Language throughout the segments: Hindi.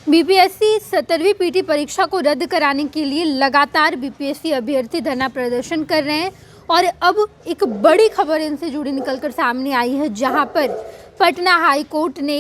बीपीएससी 17वीं पीटी परीक्षा को रद्द कराने के लिए लगातार बीपीएससी अभ्यर्थी धरना प्रदर्शन कर रहे हैं और अब एक बड़ी खबर इनसे जुड़ी निकलकर सामने आई है, जहां पर पटना हाई कोर्ट ने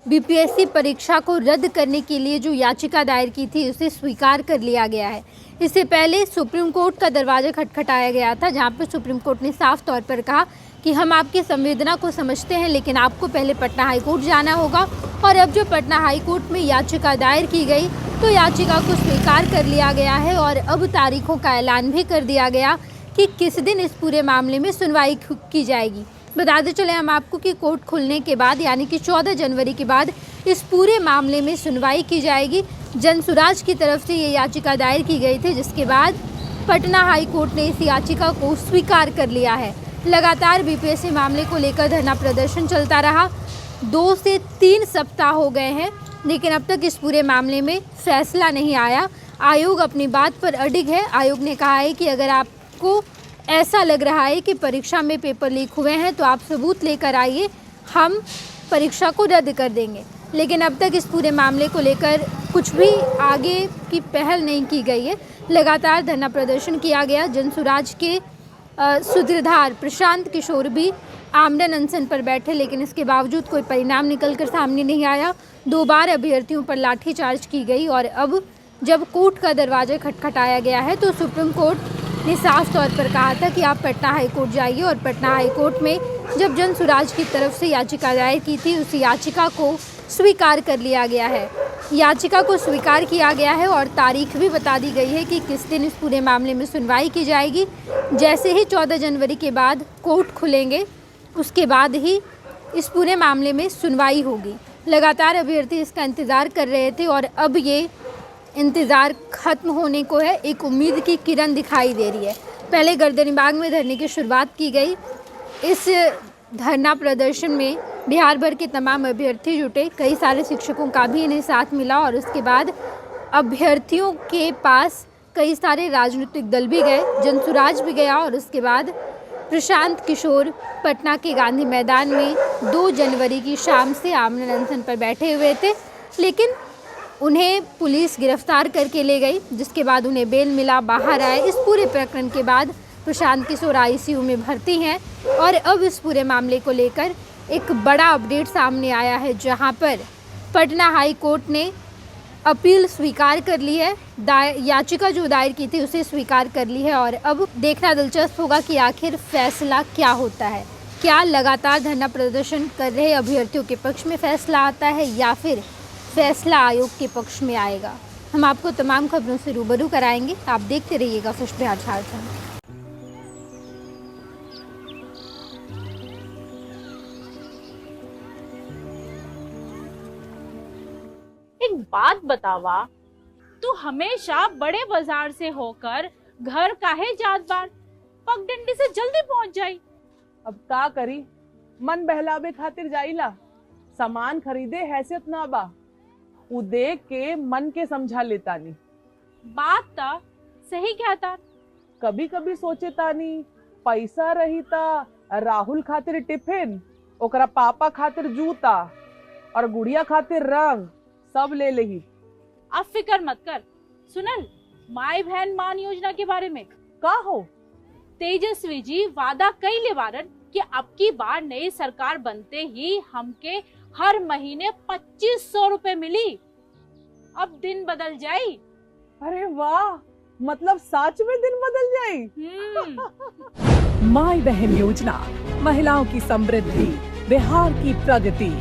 बीपीएससी परीक्षा को रद्द करने के लिए जो याचिका दायर की थी उसे स्वीकार कर लिया गया है। इससे पहले सुप्रीम कोर्ट का दरवाजा खटखटाया गया था, जहां पर सुप्रीम कोर्ट ने साफ तौर पर कहा कि हम आपकी संवेदना को समझते हैं, लेकिन आपको पहले पटना हाई कोर्ट जाना होगा। और अब जो पटना हाई कोर्ट में याचिका दायर की गई तो याचिका को स्वीकार कर लिया गया है और अब तारीखों का ऐलान भी कर दिया गया कि किस दिन इस पूरे मामले में सुनवाई की जाएगी। बताते चले हम आपको कि कोर्ट खुलने के बाद यानी कि 14 जनवरी के बाद इस पूरे मामले में सुनवाई की जाएगी। जनसुराज की तरफ से ये याचिका दायर की गई थी, जिसके बाद पटना हाई कोर्ट ने इस याचिका को स्वीकार कर लिया है। लगातार बीपीएससी मामले को लेकर धरना प्रदर्शन चलता रहा। 2 से 3 सप्ताह हो गए हैं, लेकिन अब तक इस पूरे मामले में फैसला नहीं आया। आयोग अपनी बात पर अडिग है। आयोग ने कहा है कि अगर आपको ऐसा लग रहा है कि परीक्षा में पेपर लीक हुए हैं तो आप सबूत लेकर आइए, हम परीक्षा को रद्द कर देंगे। लेकिन अब तक इस पूरे मामले को लेकर कुछ भी आगे की पहल नहीं की गई है। लगातार धरना प्रदर्शन किया गया। जनसुराज के सूत्रधार प्रशांत किशोर भी आमरण अनशन पर बैठे, लेकिन इसके बावजूद कोई परिणाम निकलकर सामने नहीं आया। 2 बार अभ्यर्थियों पर लाठीचार्ज की गई और अब जब कोर्ट का दरवाजा खटखटाया गया है तो सुप्रीम कोर्ट ने साफ तौर पर कहा था कि आप पटना हाई कोर्ट जाइए। और पटना हाई कोर्ट में जब जनसुराज की तरफ से याचिका दायर की थी, उस याचिका को स्वीकार कर लिया गया है। याचिका को स्वीकार किया गया है और तारीख भी बता दी गई है कि किस दिन इस पूरे मामले में सुनवाई की जाएगी। जैसे ही 14 जनवरी के बाद कोर्ट खुलेंगे, उसके बाद ही इस पूरे मामले में सुनवाई होगी। लगातार अभ्यर्थी इसका इंतज़ार कर रहे थे और अब ये इंतज़ार ख़त्म होने को है। एक उम्मीद की किरण दिखाई दे रही है। पहले गर्दनीबाग में धरने की शुरुआत की गई। इस धरना प्रदर्शन में बिहार भर के तमाम अभ्यर्थी जुटे। कई सारे शिक्षकों का भी इन्हें साथ मिला और उसके बाद अभ्यर्थियों के पास कई सारे राजनीतिक दल भी गए, जनसुराज भी गया और उसके बाद प्रशांत किशोर पटना के गांधी मैदान में 2 जनवरी की शाम से आमरण अनशन पर बैठे हुए थे, लेकिन उन्हें पुलिस गिरफ्तार करके ले गई, जिसके बाद उन्हें बेल मिला, बाहर आए। इस पूरे प्रकरण के बाद प्रशांत किशोर आईसीयू में भर्ती हैं और अब इस पूरे मामले को लेकर एक बड़ा अपडेट सामने आया है, जहां पर पटना हाई कोर्ट ने अपील स्वीकार कर ली है। याचिका जो दायर की थी उसे स्वीकार कर ली है और अब देखना दिलचस्प होगा कि आखिर फैसला क्या होता है। क्या लगातार धरना प्रदर्शन कर रहे अभ्यर्थियों के पक्ष में फैसला आता है या फिर फैसला आयोग के पक्ष में आएगा। हम आपको तमाम खबरों से रूबरू कराएंगे। आप देखते रहिएगा फर्स्ट बिहार झारखंड। एक बात बतावा, तू हमेशा बड़े बाजार से होकर घर काहे जात बार? पगडंडी से जल्दी पहुंच जाई। अब का करी, मन बहलावे खातिर जाइला। सामान खरीदे हैसियत ना बा, उ देख के मन के समझा लेता नी। बात ता सही कहता। कभी कभी सोचे तानी पैसा रही ता राहुल खातिर टिफिन, ओकरा पापा खातिर जूता और गुड़िया खातिर रंग सब ले लेही। अब फिक्र मत कर। सुनल माई बहन मान योजना के बारे में का हो? तेजस्वी जी वादा कइले बारन कि अब की बार नई सरकार बनते ही हमके हर महीने 2500 रुपए मिली। अब दिन बदल जाई। अरे वाह, मतलब सच में दिन बदल जाई। माई बहन योजना, महिलाओं की समृद्धि, बिहार की प्रगति।